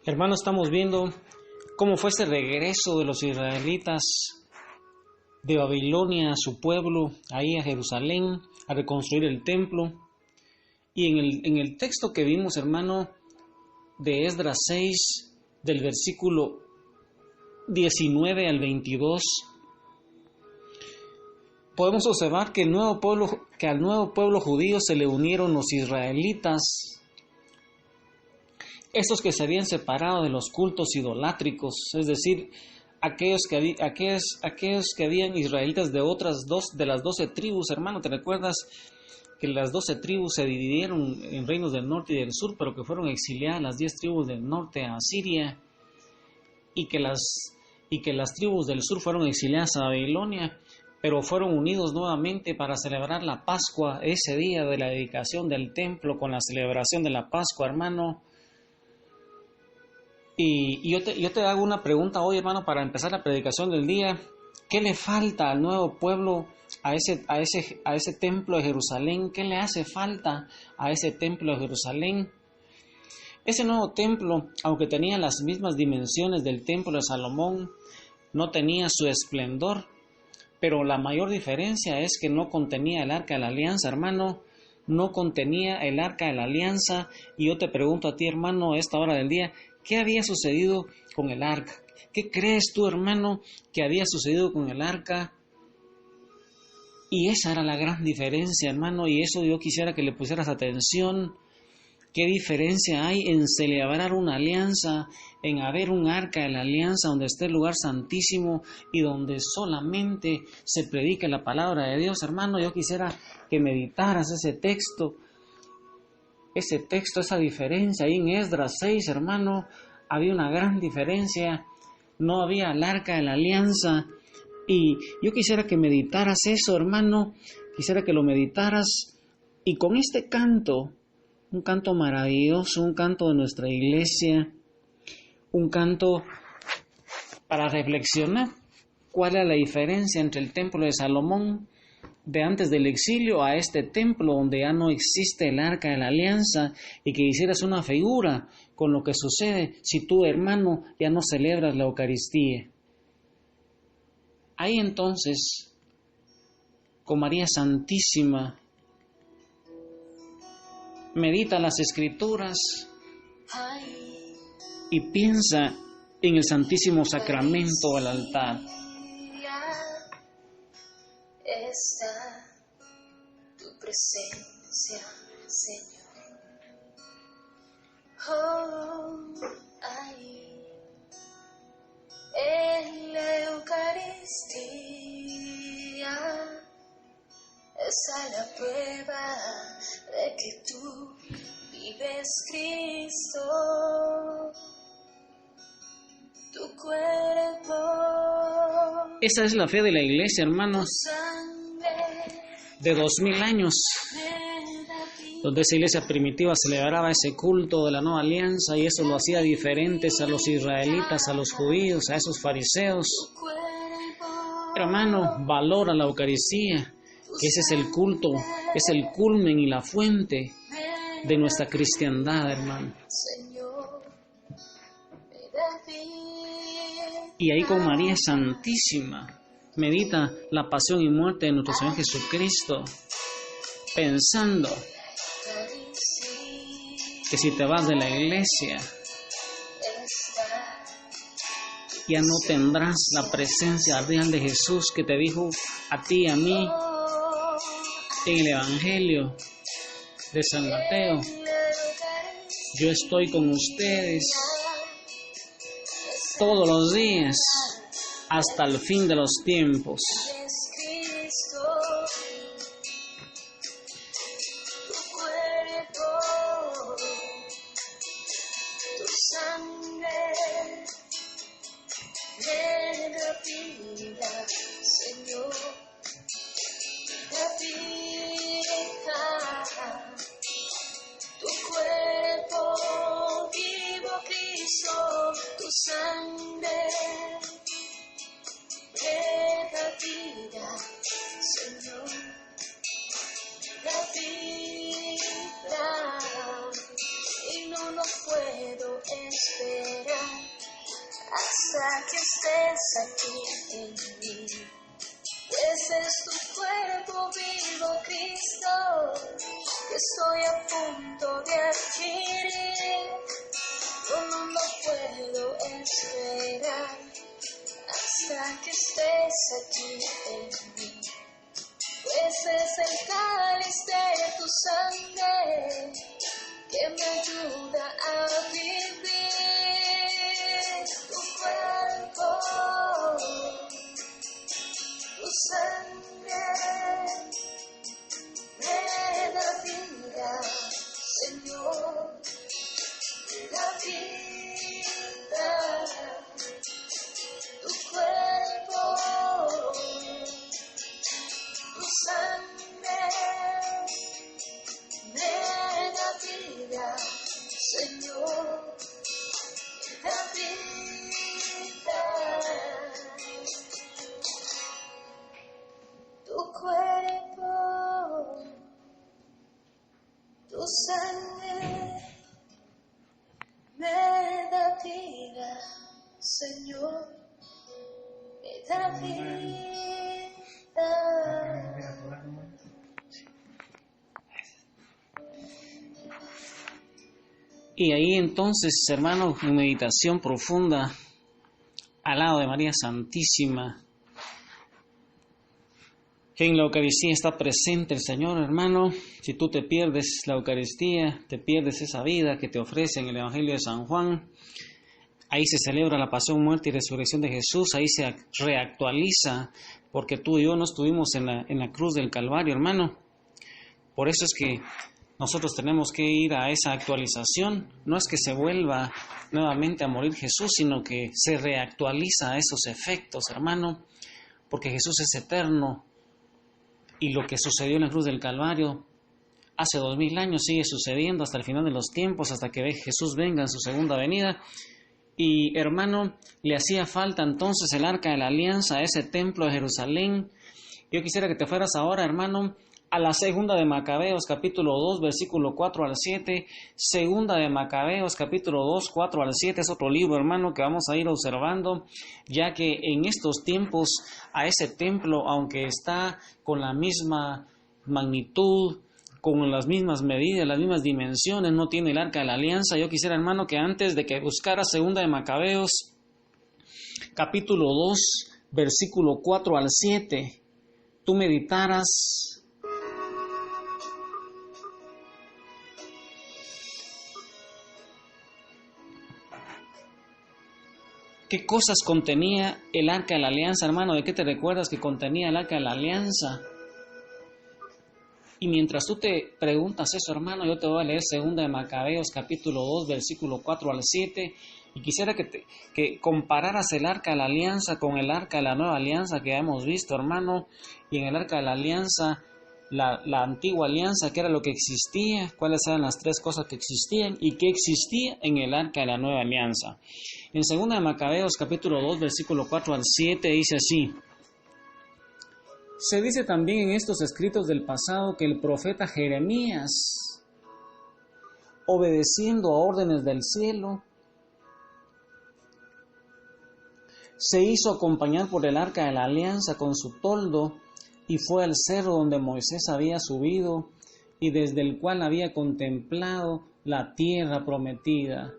Hermanos, estamos viendo cómo fue este regreso de los israelitas de Babilonia a su pueblo, ahí a Jerusalén, a reconstruir el templo. Y en el texto que vimos, hermano, de Esdras 6, del versículo 19 al 22, podemos observar que al nuevo pueblo judío se le unieron los israelitas, estos que se habían separado de los cultos idolátricos, es decir, aquellos que habían israelitas de las 12 tribus, hermano. ¿Te recuerdas que las 12 tribus se dividieron en reinos del norte y del sur, pero que fueron exiliadas las 10 tribus del norte a Siria, y que las tribus del sur fueron exiliadas a Babilonia, pero fueron unidos nuevamente para celebrar la Pascua, ese día de la dedicación del templo con la celebración de la Pascua, hermano? Y yo te hago una pregunta hoy, hermano, para empezar la predicación del día. ¿Qué le falta al nuevo pueblo, a ese templo de Jerusalén? ¿Qué le hace falta a ese templo de Jerusalén? Ese nuevo templo, aunque tenía las mismas dimensiones del templo de Salomón, no tenía su esplendor, pero la mayor diferencia es que no contenía el arca de la alianza, hermano. No contenía el arca de la alianza. Y yo te pregunto a ti, hermano, a esta hora del día, ¿qué había sucedido con el arca? ¿Qué crees tú, hermano, que había sucedido con el arca? Y esa era la gran diferencia, hermano, y eso yo quisiera que le pusieras atención. ¿Qué diferencia hay en celebrar una alianza, en haber un arca de la alianza donde esté el lugar santísimo y donde solamente se predica la palabra de Dios, hermano? Yo quisiera que meditaras ese texto, esa diferencia. Ahí en Esdras 6, hermano, había una gran diferencia. No había el arca de la alianza. Y yo quisiera que meditaras eso, hermano. Quisiera que lo meditaras. Y con este canto, un canto maravilloso, un canto de nuestra iglesia, un canto para reflexionar cuál es la diferencia entre el templo de Salomón de antes del exilio a este templo donde ya no existe el arca de la alianza, y que hicieras una figura con lo que sucede si tú, hermano, ya no celebras la Eucaristía. Ahí entonces, con María Santísima, medita las Escrituras y piensa en el Santísimo Sacramento del altar. Está tu presencia, Señor. Oh, ahí en la Eucaristía está la prueba de que tú vives, Cristo. Tu cuerpo. Esa es la fe de la iglesia, hermanos, de 2000 años, donde esa iglesia primitiva celebraba ese culto de la nueva alianza, y eso lo hacía diferentes a los israelitas, a los judíos, a esos fariseos. Pero, hermano, valora la Eucaristía, que ese es el culto, es el culmen y la fuente de nuestra cristiandad, hermano. Y ahí con María Santísima medita la pasión y muerte de nuestro Señor Jesucristo, pensando que si te vas de la iglesia, ya no tendrás la presencia real de Jesús que te dijo a ti y a mí en el Evangelio de San Mateo: yo estoy con ustedes todos los días hasta el fin de los tiempos. Tu cuerpo, tu sangre, me da vida, Señor, da vida. Tu cuerpo vivo, Cristo, tu sangre me da vida, Señor, da vida, y no lo puedo esperar hasta que estés aquí en mí. Ese es tu cuerpo vivo, Cristo, que estoy a punto de adquirir. No puedo esperar hasta que estés aquí en mí. Ese es el cáliz de tu sangre que me ayuda a vivir. Tu cuerpo, tu sangre me da vida, Señor, me da vida. Tu cuerpo, tu sangre me da vida, Señor, me da vida. Tu cuerpo, tu sangre me da vida, Señor, me da vida. Y ahí entonces, hermano, en meditación profunda, al lado de María Santísima, en la Eucaristía está presente el Señor, hermano. Si tú te pierdes la Eucaristía, te pierdes esa vida que te ofrece en el Evangelio de San Juan. Ahí se celebra la pasión, muerte y resurrección de Jesús. Ahí se reactualiza, porque tú y yo no estuvimos en la cruz del Calvario, hermano. Por eso es que nosotros tenemos que ir a esa actualización. No es que se vuelva nuevamente a morir Jesús, sino que se reactualiza esos efectos, hermano, porque Jesús es eterno. Y lo que sucedió en la cruz del Calvario hace 2000 años sigue sucediendo hasta el final de los tiempos, hasta que Jesús venga en su segunda venida. Y hermano, le hacía falta entonces el arca de la alianza a ese templo de Jerusalén. Yo quisiera que te fueras ahora, hermano, a la segunda de Macabeos, capítulo 2, versículo 4 al 7. Segunda de Macabeos, capítulo 2, 4 al 7. Es otro libro, hermano, que vamos a ir observando, ya que en estos tiempos a ese templo, aunque está con la misma magnitud, con las mismas medidas, las mismas dimensiones, no tiene el arca de la alianza. Yo quisiera, hermano, que antes de que buscara segunda de Macabeos, capítulo 2, versículo 4 al 7, tú meditaras qué cosas contenía el arca de la alianza, hermano. ¿De qué te recuerdas que contenía el arca de la alianza? Y mientras tú te preguntas eso, hermano, yo te voy a leer 2 de Macabeos, capítulo 2, versículo 4 al 7. Y quisiera que compararas el arca de la alianza con el arca de la nueva alianza que ya hemos visto, hermano. Y en el arca de la alianza, la antigua alianza, ¿qué era lo que existía? ¿Cuáles eran las tres cosas que existían? ¿Y qué existía en el arca de la nueva alianza? En 2 de Macabeos, capítulo 2, versículo 4 al 7, dice así: se dice también en estos escritos del pasado que el profeta Jeremías, obedeciendo a órdenes del cielo, se hizo acompañar por el arca de la alianza con su toldo y fue al cerro donde Moisés había subido y desde el cual había contemplado la tierra prometida.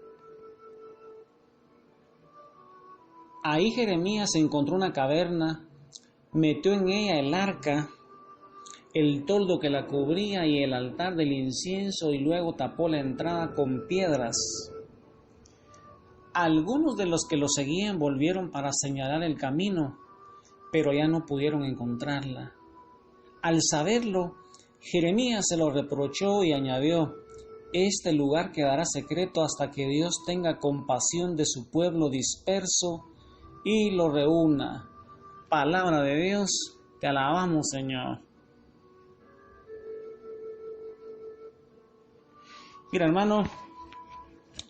Ahí Jeremías encontró una caverna, metió en ella el arca, el toldo que la cubría y el altar del incienso, y luego tapó la entrada con piedras. Algunos de los que lo seguían volvieron para señalar el camino, pero ya no pudieron encontrarla. Al saberlo, Jeremías se lo reprochó y añadió: este lugar quedará secreto hasta que Dios tenga compasión de su pueblo disperso y lo reúna. Palabra de Dios, te alabamos, Señor. Mira, hermano,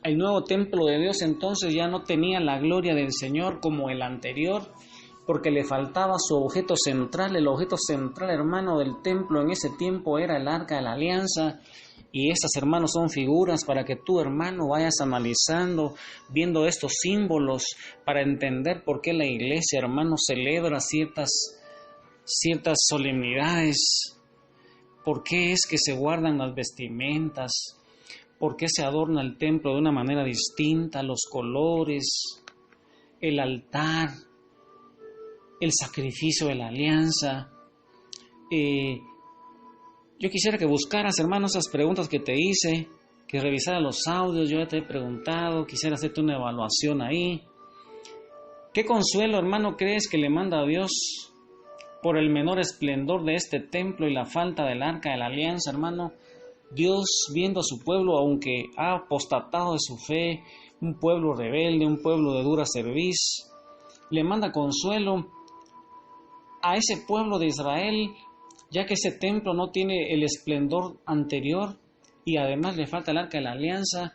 el nuevo templo de Dios entonces ya no tenía la gloria del Señor como el anterior, porque le faltaba su objeto central. El objeto central, hermano, del templo en ese tiempo era el Arca de la Alianza. Y estas, hermanos, son figuras para que tú, hermano, vayas analizando, viendo estos símbolos, para entender por qué la iglesia, hermano, celebra ciertas solemnidades, por qué es que se guardan las vestimentas, por qué se adorna el templo de una manera distinta, los colores, el altar, el sacrificio de la alianza. Yo quisiera que buscaras, hermano, esas preguntas que te hice, que revisaras los audios. Yo ya te he preguntado, quisiera hacerte una evaluación ahí. ¿Qué consuelo, hermano, crees que le manda a Dios por el menor esplendor de este templo y la falta del Arca de la Alianza, hermano? Dios, viendo a su pueblo, aunque ha apostatado de su fe, un pueblo rebelde, un pueblo de dura cerviz, le manda consuelo a ese pueblo de Israel, ya que ese templo no tiene el esplendor anterior y además le falta el Arca de la Alianza.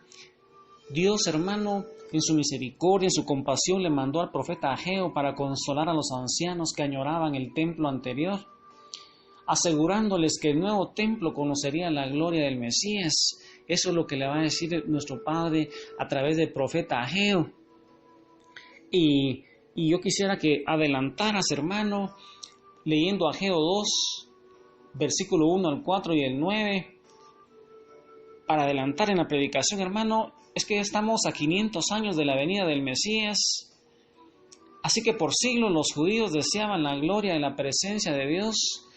Dios, hermano, en su misericordia, en su compasión, le mandó al profeta Ageo para consolar a los ancianos que añoraban el templo anterior, asegurándoles que el nuevo templo conocería la gloria del Mesías. Eso es lo que le va a decir nuestro Padre a través del profeta Ageo. Y yo quisiera que adelantaras, hermano, leyendo Ageo 2, versículo 1 al 4 y el 9, para adelantar en la predicación, hermano. Es que ya estamos a 500 años de la venida del Mesías, así que por siglos los judíos deseaban la gloria de la presencia de Dios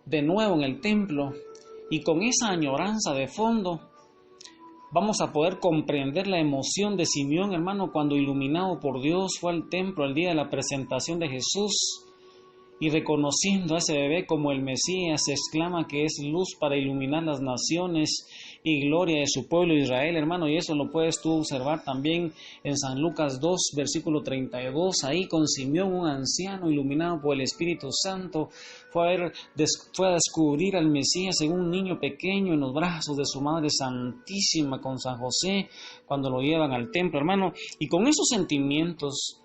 de nuevo en el templo, y con esa añoranza de fondo vamos a poder comprender la emoción de Simeón, hermano, cuando iluminado por Dios fue al templo el día de la presentación de Jesús, y reconociendo a ese bebé como el Mesías, exclama que es luz para iluminar las naciones y gloria de su pueblo Israel, hermano. Y eso lo puedes tú observar también en San Lucas 2, versículo 32. Ahí con Simeón, un anciano iluminado por el Espíritu Santo, fue a descubrir al Mesías en un niño pequeño en los brazos de su Madre Santísima con San José, cuando lo llevan al templo, hermano. Y con esos sentimientos,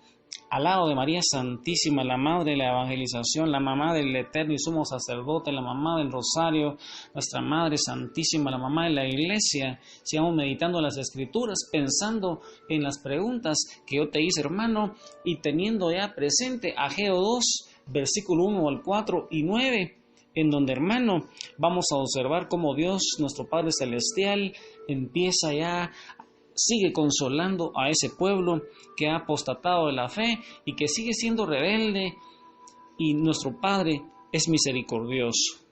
al lado de María Santísima, la Madre de la Evangelización, la mamá del Eterno y Sumo Sacerdote, la mamá del Rosario, nuestra Madre Santísima, la mamá de la Iglesia, sigamos meditando las Escrituras, pensando en las preguntas que yo te hice, hermano, y teniendo ya presente Ageo 2, versículo 1 al 4 y 9, en donde, hermano, vamos a observar cómo Dios, nuestro Padre Celestial, sigue consolando a ese pueblo que ha apostatado de la fe y que sigue siendo rebelde, y nuestro Padre es misericordioso.